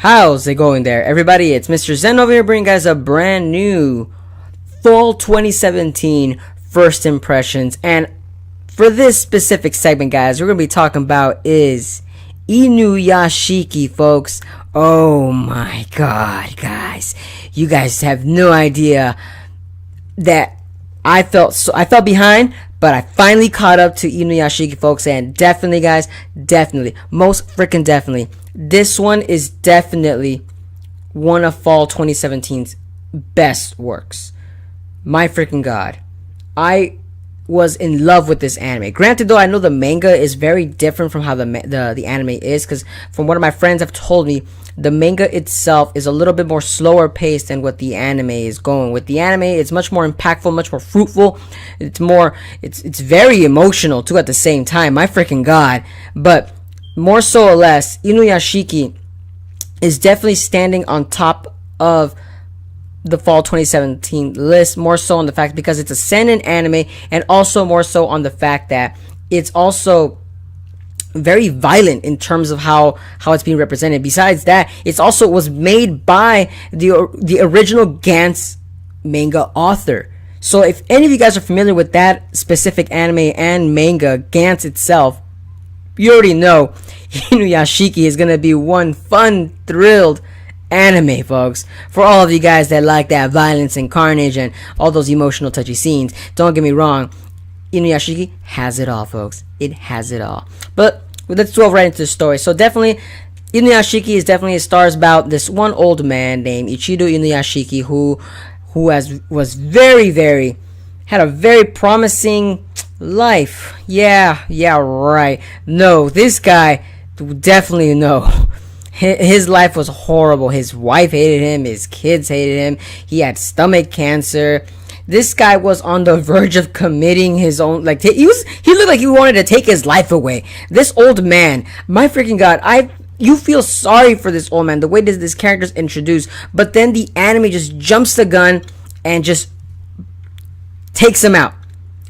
How's it going there, everybody? It's Mr. Zen over here bringing you guys a brand new Fall 2017 First Impressions. And for this specific segment, guys, we're going to be talking about is Inuyashiki, folks. Oh my god, guys. You guys have no idea that I felt behind, but I finally caught up to Inuyashiki, folks, and definitely, guys, most freaking definitely, this one is definitely one of Fall 2017's best works. My freaking god. I was in love with this anime. Granted, though, I know the manga is very different from how the anime is, because from what my friends have told me, the manga itself is a little bit more slower paced than what the anime is going. With the anime, it's much more impactful, much more fruitful. It's very emotional too at the same time. My freaking god. But more so or less, Inuyashiki is definitely standing on top of the Fall 2017 list, more so on the fact because it's a seinen anime, and also more so on the fact that it's also very violent in terms of how it's being represented. Besides that, it was made by the original Gantz manga author. So if any of you guys are familiar with that specific anime and manga, Gantz itself, you already know Inuyashiki is gonna be one fun, thrilled anime, folks. For all of you guys that like that violence and carnage and all those emotional, touchy scenes, don't get me wrong, Inuyashiki has it all, folks. It has it all. But let's delve right into the story. So definitely, Inuyashiki is definitely stars about this one old man named Ichido Inuyashiki who had a very promising life. Yeah, right. No, this guy definitely no. His life was horrible. His wife hated him. His kids hated him. He had stomach cancer. This guy was on the verge of committing his own, he looked like he wanted to take his life away. This old man, my freaking god, you feel sorry for this old man, the way this character's introduced, but then the anime just jumps the gun and just takes him out.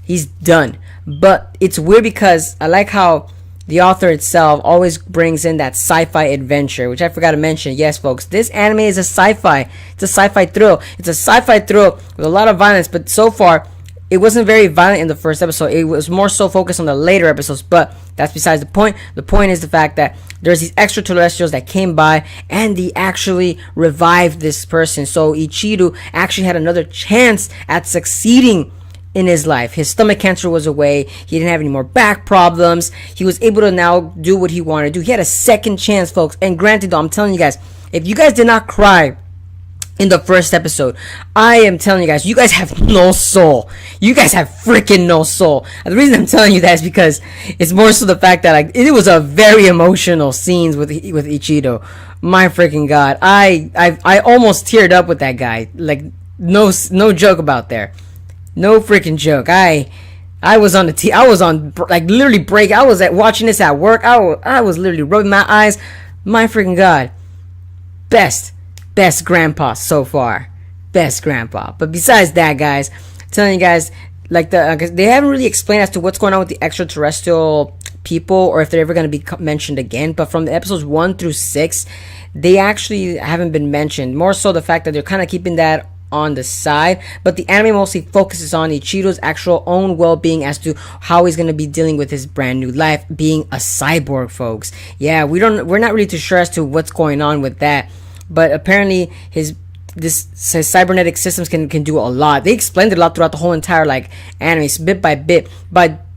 He's done. But it's weird because I like how the author itself always brings in that sci-fi adventure, which I forgot to mention. Yes, folks, this anime is a sci-fi. It's a sci-fi thrill. It's a sci-fi thrill with a lot of violence, but so far, it wasn't very violent in the first episode. It was more so focused on the later episodes, but that's besides the point. The point is the fact that there's these extraterrestrials that came by, and they actually revived this person. So Ichido actually had another chance at succeeding in his life. His stomach cancer was away. He didn't have any more back problems. He was able to now do what he wanted to do. He had a second chance, folks. And granted, though, I'm telling you guys, if you guys did not cry in the first episode, I am telling you guys, you guys have no soul. You guys have freaking no soul. And the reason I'm telling you that is because it's more so the fact that it was a very emotional scenes with Ichido. My freaking god, I almost teared up with that guy. No joke about there. No freaking joke. I was on I was on literally break. I was watching this at work. I was literally rubbing my eyes. My freaking god. Best grandpa so far. Best grandpa. But besides that, guys, I'm telling you guys, they haven't really explained as to what's going on with the extraterrestrial people, or if they're ever going to be mentioned again. But from the episodes 1 through 6, they actually haven't been mentioned. More so the fact that they're kind of keeping that on the side, but the anime mostly focuses on Ichido's actual own well-being as to how he's going to be dealing with his brand new life, being a cyborg, folks. Yeah, we're not really too sure as to what's going on with that, but apparently his cybernetic systems can do a lot. They explained it a lot throughout the whole entire anime, bit by bit.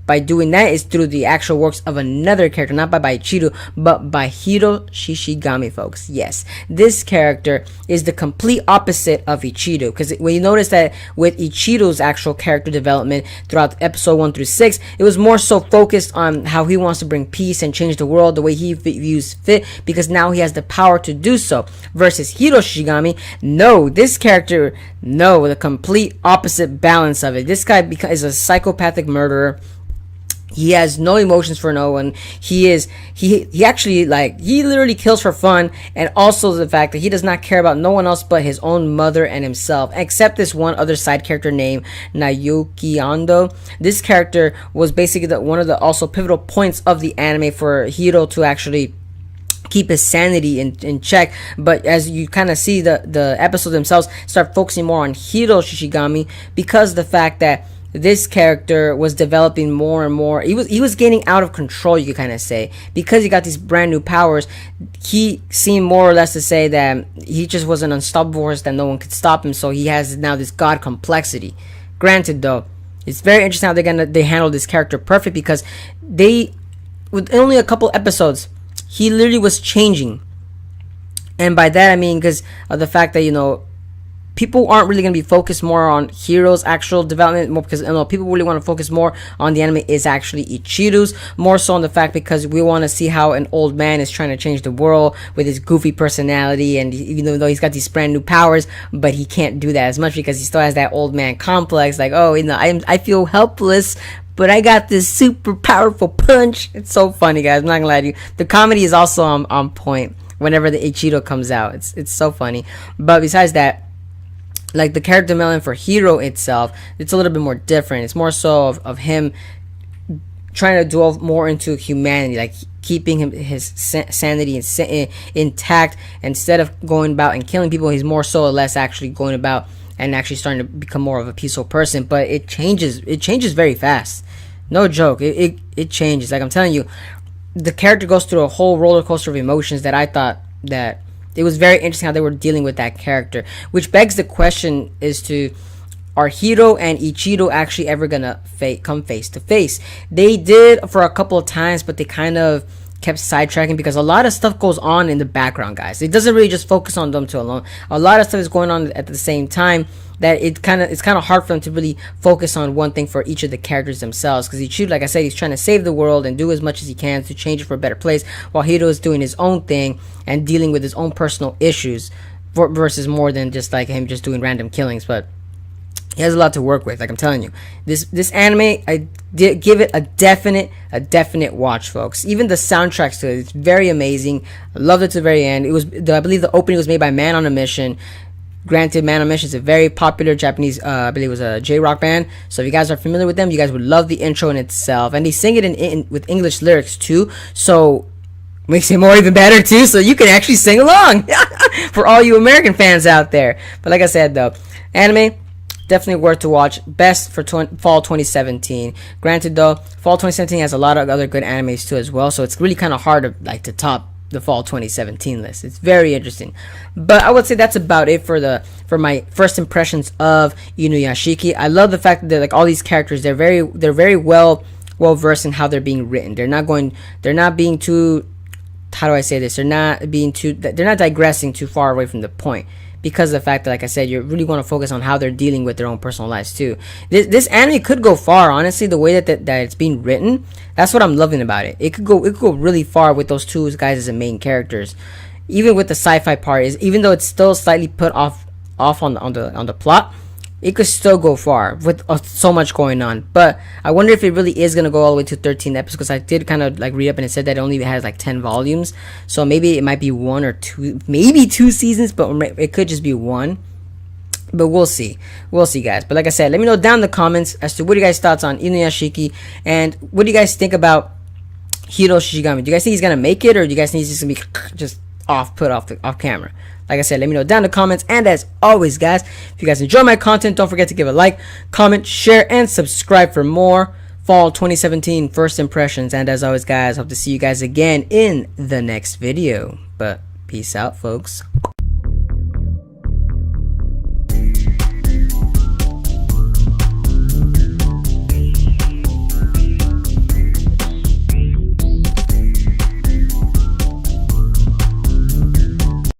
By doing that is through the actual works of another character, not by Ichido, but by Hiro Shishigami, folks. Yes, this character is the complete opposite of Ichido, because when you notice that with Ichido's actual character development throughout episode 1 through 6, it was more so focused on how he wants to bring peace and change the world the way he views fit, because now he has the power to do so. Versus Hiro Shishigami, this character, the complete opposite balance of it. This guy is a psychopathic murderer. He has no emotions for no one. He actually he literally kills for fun, and also the fact that he does not care about no one else but his own mother and himself, except this one other side character named Naoki Ando. This character was basically one of the also pivotal points of the anime for Hiro to actually keep his sanity in check. But as you kind of see, the episodes themselves start focusing more on Hiro Shishigami, because of the fact that this character was developing more and more. He was getting out of control, you could kind of say, because he got these brand new powers. He seemed more or less to say that he just was an unstoppable force, that no one could stop him. So he has now this god complexity. Granted, though, it's very interesting how they handle this character perfect, because with only a couple episodes, he literally was changing. And by that I mean because of the fact that, you know, people aren't really going to be focused more on Hiro's actual development, more because, you know, people really want to focus more on the anime is actually Ichiru's, more so on the fact because we want to see how an old man is trying to change the world with his goofy personality, and even though he's got these brand new powers, but he can't do that as much because he still has that old man complex, like, oh, you know, I feel helpless, but I got this super powerful punch. It's so funny, guys. I'm not gonna lie to you. The comedy is also on point whenever the Ichiro comes out. It's so funny. But besides that, like the character development for Hiro itself, it's a little bit more different. It's more so of him trying to delve more into humanity, like keeping his sanity intact. Instead of going about and killing people, he's more so or less actually going about and actually starting to become more of a peaceful person. But it changes very fast. No joke. It changes. Like I'm telling you, the character goes through a whole roller coaster of emotions that I thought that it was very interesting how they were dealing with that character, which begs the question is are Hiro and Ichiro actually ever gonna come face to face? They did for a couple of times, but they kind of kept sidetracking because a lot of stuff goes on in the background, guys. It doesn't really just focus on them two alone. A lot of stuff is going on at the same time that it's kind of hard for them to really focus on one thing for each of the characters themselves, because Ichiro, like I said, he's trying to save the world and do as much as he can to change it for a better place, while Hiro is doing his own thing and dealing with his own personal issues versus more than just like him just doing random killings. But he has a lot to work with. Like I'm telling you, this anime, I did give it a definite watch, folks. Even the soundtracks to it, it's very amazing. I loved it to the very end. I believe the opening was made by Man on a Mission. Granted, Man on a Mission is a very popular Japanese, I believe it was a J-rock band. So if you guys are familiar with them, you guys would love the intro in itself. And they sing it with English lyrics too, so makes it more even better too. So you can actually sing along for all you American fans out there. But like I said, though, anime definitely worth to watch. Best for fall 2017. Granted, though, fall 2017 has a lot of other good animes too as well. So it's really kind of hard to top the fall 2017 list. It's very interesting. But I would say that's about it for my first impressions of Inuyashiki. I love the fact that like all these characters, they're very well versed in how they're being written. They're not being too, how do I say this? They're not digressing too far away from the point, because of the fact that, like I said, you really want to focus on how they're dealing with their own personal lives too. This anime could go far, honestly. The way that it's being written, that's what I'm loving about it. It could go really far with those two guys as the main characters. Even with the sci-fi part, even though it's still slightly put off on the plot, it could still go far with so much going on. But I wonder if it really is going to go all the way to 13 episodes, because I did kind of like read up and it said that it only has like 10 volumes. So maybe it might be one or two, maybe two seasons, but it could just be one. But we'll see. We'll see, guys. But like I said, let me know down in the comments as to what are you guys' thoughts on Inuyashiki, and what do you guys think about Hiro Shishigami? Do you guys think he's going to make it, or do you guys think he's just going to be just off camera? Like I said, let me know down in the comments. And as always, guys, if you guys enjoy my content, don't forget to give a like, comment, share, and subscribe for more fall 2017 first impressions. And as always, guys, hope to see you guys again in the next video. But peace out, folks.